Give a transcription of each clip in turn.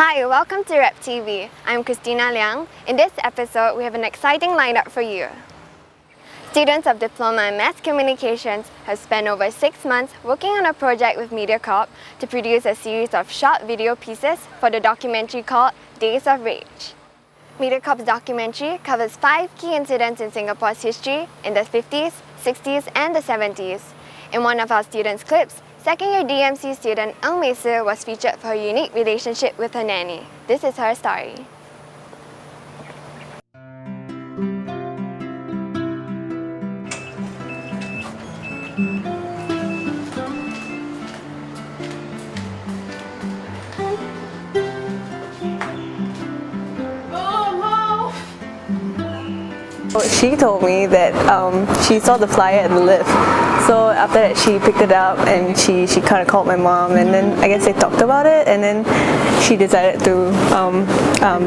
Hi, welcome to RepTV. I'm Christina Liang. In this episode, we have an exciting lineup for you. Students of Diploma in Mass Communications have spent over 6 months working on a project with MediaCorp to produce a series of short video pieces for the documentary called Days of Rage. MediaCorp's documentary covers 5 key incidents in Singapore's history in the 50s, 60s and the 70s. In one of our students' clips, second-year DMC student Ang Mesa was featured for her unique relationship with her nanny. This is her story. She told me that she saw the flyer at the lift. So after that she picked it up and she kind of called my mom, and then I guess they talked about it, and then she decided to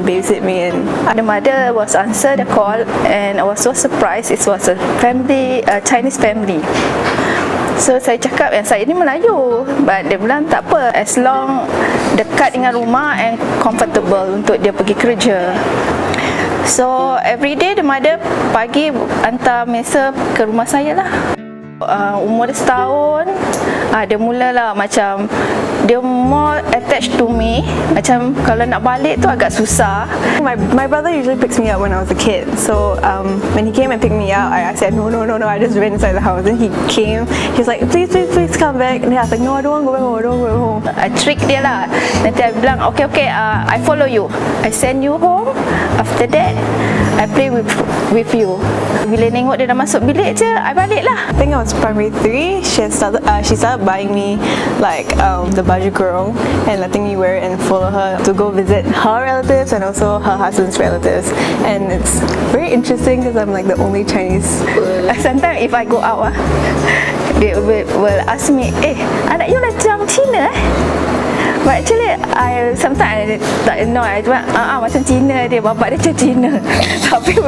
babysit me. And the mother was answered the call, and I was so surprised. It was a family, a Chinese family. So saya cakap yang saya ni Melayu, but dia bilang tak apa, as long dekat dengan rumah and comfortable untuk dia pergi kerja. So every day the mother pagi hantar Mesa ke rumah saya lah. Umur dia setahun, dia mulalah macam dia more attached to me. Macam kalau nak balik tu agak susah. My brother usually picks me up when I was a kid. So when he came and picked me up, I said no. I just ran inside the house. Then he came. He was like, please come back. And I was like, no, I don't want to go home. I trick dia lah. Nanti I bilang, okay, I follow you. I send you home. After that, I play with you. Bila tengok dia dah masuk bilik je, I balik lah. I think I was primary 3. She started buying me like the baju kurung and letting me wear it and follow her to go visit her relatives and also her husband's relatives. And it's very interesting because I'm like the only Chinese. Sometimes if I go out, they will ask me, anak you macam Cina But actually, sometimes tak know. I cuma macam Cina dia, bapak dia macam Cina. Tapi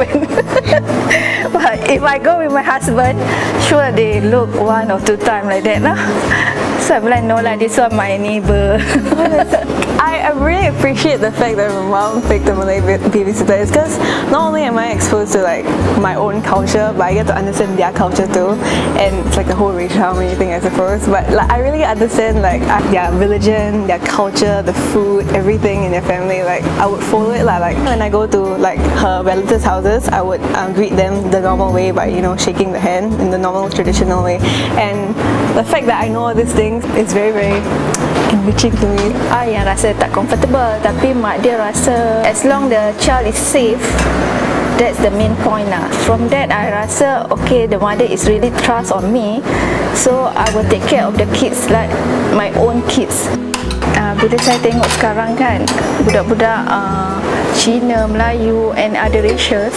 but if I go with my husband, sure they look 1 or 2 times like that lah. So I'm like, no lah, this one my neighbor. I really appreciate the fact that my mom picked a Malay babysitter. It's because not only am I exposed to like my own culture, but I get to understand their culture too. And it's like the whole racial harmony thing, I suppose. But like, I really understand like their religion, their culture, the food, everything in their family. Like I would follow it lah. Like when I go to like her relatives' houses, I would greet them the normal way by shaking the hand in the normal traditional way. And the fact that I know all these things is very enriching to me. Yang rasa tak comfortable, tapi mak dia rasa as long the child is safe, that's the main point lah. From that I rasa okay, the mother is really trust on me, so I will take care of the kids like my own kids. Bila saya tengok sekarang kan, budak-budak Cina, Melayu and other races,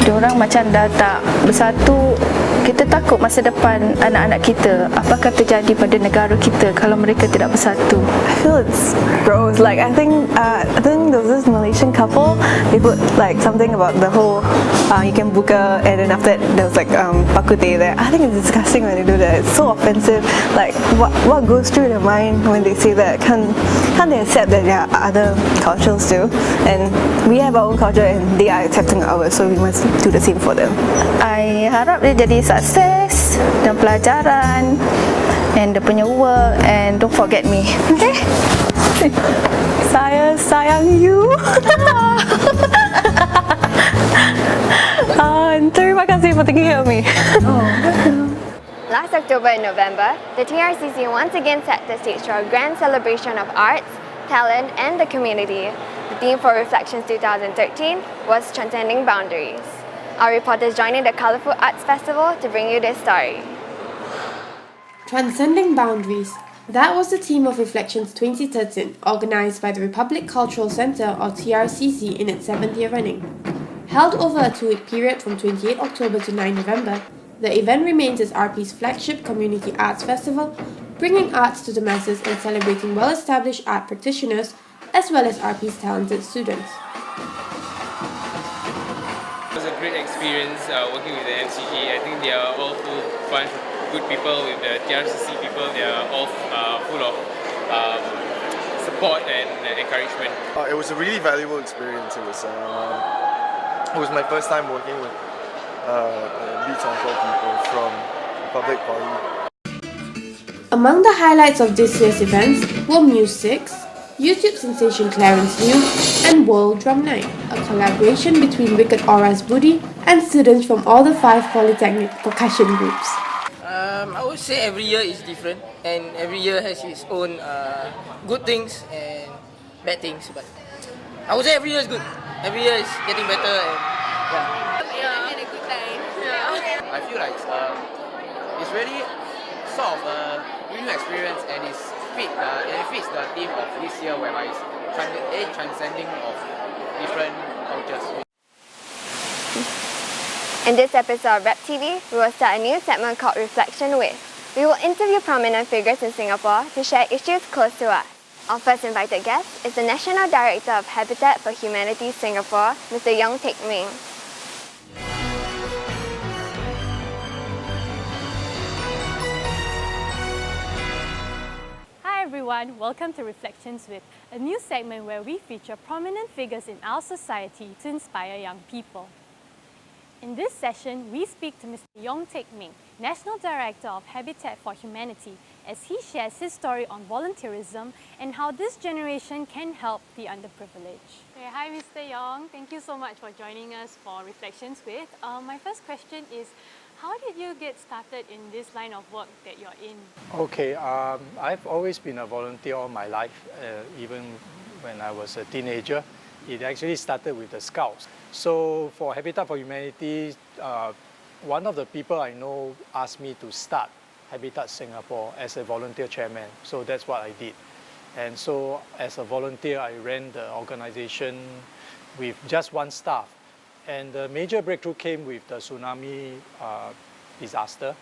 diorang macam dah tak bersatu. Kita takut masa depan anak-anak kita, apakah terjadi pada negara kita kalau mereka tidak bersatu. I feel it's gross. Like I think there was this Malaysian couple. They put like something about the whole you can buka, and then after that there was like bak kut teh there. I think it's disgusting when they do that. It's so offensive. Like what goes through their mind when they say that? Can't they accept that there are other cultures too? And we have our own culture and they are accepting ours, so we must do the same for them. I harap dia jadi sukses dan pelajaran and dia punya work, and don't forget me. Okay? Saya sayang you. Terima kasih for taking care of me. Last October and November, the TRCC once again set the stage for a grand celebration of arts, talent and the community. The theme for Reflections 2013 was Transcending Boundaries. Our reporters joined in the Colourful Arts Festival to bring you this story. Transcending Boundaries. That was the theme of Reflections 2013, organised by the Republic Cultural Centre or TRCC in its 7th year running. Held over a 2-week period from 28 October to 9 November, the event remains as RP's flagship community arts festival, bringing arts to the masses and celebrating well-established art practitioners as well as RP's talented students. It was a great experience working with the MCG. I think they are all full bunch of good people. With the TRCC people, they are all full of support and encouragement. It was a really valuable experience. It was my first time working with Beats on Call people from the Public Party. Among the highlights of this year's events were Muse 6, YouTube sensation Clarence Liu, and World Drum Night, a collaboration between Wicked Aura's Booty and students from all the 5 polytechnic percussion groups. I would say every year is different, and every year has its own good things and bad things. But I would say every year is good. Every year is getting better, and I had a good time. I feel like it's really sort of a new experience, and it fits the theme of this year, whereby it's transcending of different cultures. In this episode of RepTV, we will start a new segment called Reflection With. We will interview prominent figures in Singapore to share issues close to us. Our first invited guest is the National Director of Habitat for Humanity Singapore, Mr. Yong Teck Ming. Hi everyone, welcome to Reflections With, a new segment where we feature prominent figures in our society to inspire young people. In this session, we speak to Mr. Yong Teck Ming, National Director of Habitat for Humanity, as he shares his story on volunteerism and how this generation can help the underprivileged. Okay, hi Mr. Yong, thank you so much for joining us for Reflections With. My first question is, how did you get started in this line of work that you're in? Okay, I've always been a volunteer all my life, even when I was a teenager. It actually started with the Scouts. So for Habitat for Humanity, one of the people I know asked me to start Habitat Singapore as a volunteer chairman. So that's what I did. And so as a volunteer, I ran the organization with just one staff. And the major breakthrough came with the tsunami disaster.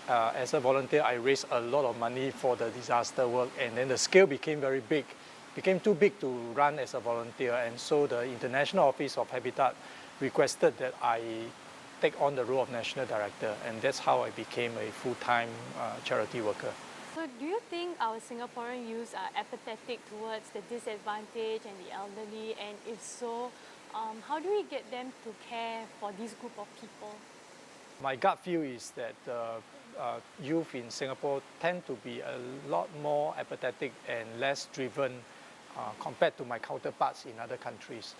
As a volunteer, I raised a lot of money for the disaster work, and then the scale became very big. Became too big to run as a volunteer, and so the International Office of Habitat requested that I take on the role of National Director, and that's how I became a full-time charity worker. So do you think our Singaporean youths are apathetic towards the disadvantaged and the elderly, and if so, how do we get them to care for this group of people? My gut feel is that youth in Singapore tend to be a lot more apathetic and less driven compared to my counterparts in other countries.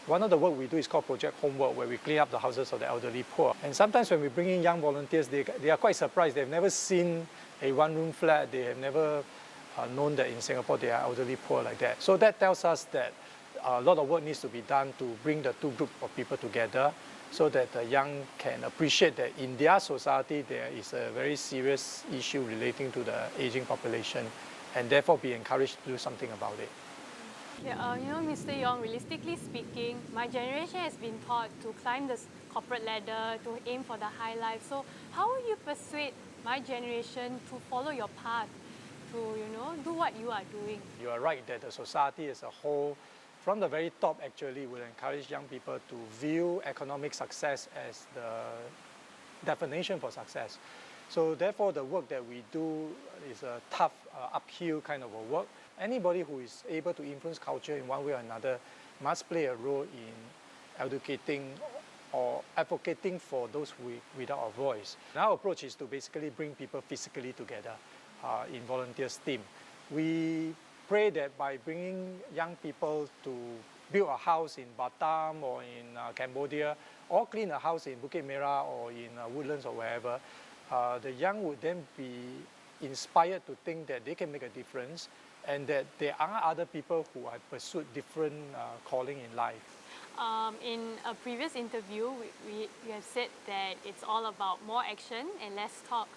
One of the work we do is called Project Homework, where we clean up the houses of the elderly poor. And sometimes when we bring in young volunteers, they are quite surprised. They've never seen a one-room flat. They have never known that in Singapore they are elderly poor like that. So that tells us that a lot of work needs to be done to bring the two groups of people together, so that the young can appreciate that in their society there is a very serious issue relating to the aging population, and therefore be encouraged to do something about it. Yeah, Mr. Yong, realistically speaking, my generation has been taught to climb the corporate ladder, to aim for the high life. So how will you persuade my generation to follow your path, to do what you are doing? You are right that the society as a whole, from the very top actually, will encourage young people to view economic success as the definition for success. So therefore the work that we do is a tough uphill kind of a work. Anybody who is able to influence culture in one way or another must play a role in educating or advocating for those without a voice. And our approach is to basically bring people physically together in volunteers team. We pray that by bringing young people to build a house in Batam or in Cambodia, or clean a house in Bukit Merah or in Woodlands or wherever, the young would then be inspired to think that they can make a difference, and that there are other people who have pursued different calling in life. In a previous interview, we have said that it's all about more action and less talk.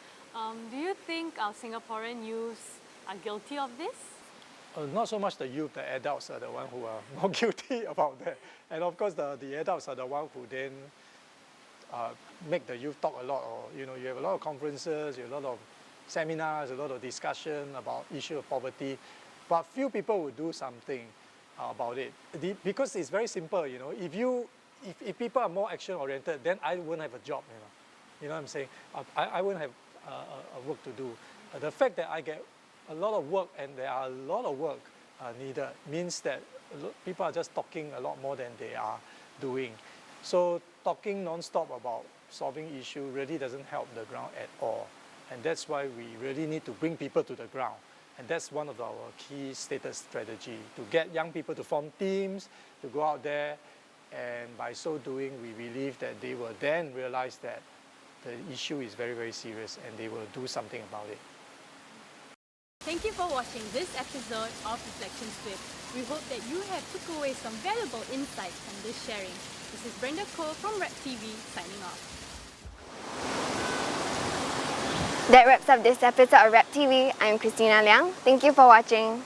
Do you think our Singaporean youths are guilty of this? Not so much the youth, the adults are the ones who are more guilty about that. And of course the adults are the ones who then make the youth talk a lot, or you have a lot of conferences, you have a lot of seminars, a lot of discussion about issue of poverty, but few people will do something about it. Because it's very simple, if people are more action oriented, then I wouldn't have a job, you know what I'm saying? I wouldn't have a work to do. The fact that I get a lot of work, and there are a lot of work, needed means that people are just talking a lot more than they are doing. So talking non-stop about solving issues really doesn't help the ground at all. And that's why we really need to bring people to the ground. And that's one of our key status strategy, to get young people to form teams, to go out there, and by so doing, we believe that they will then realize that the issue is very, very serious and they will do something about it. Thank you for watching this episode of Reflections With. We hope that you have took away some valuable insights from this sharing. This is Brenda Cole from RepTV signing off. That wraps up this episode of RepTV. I'm Christina Liang. Thank you for watching.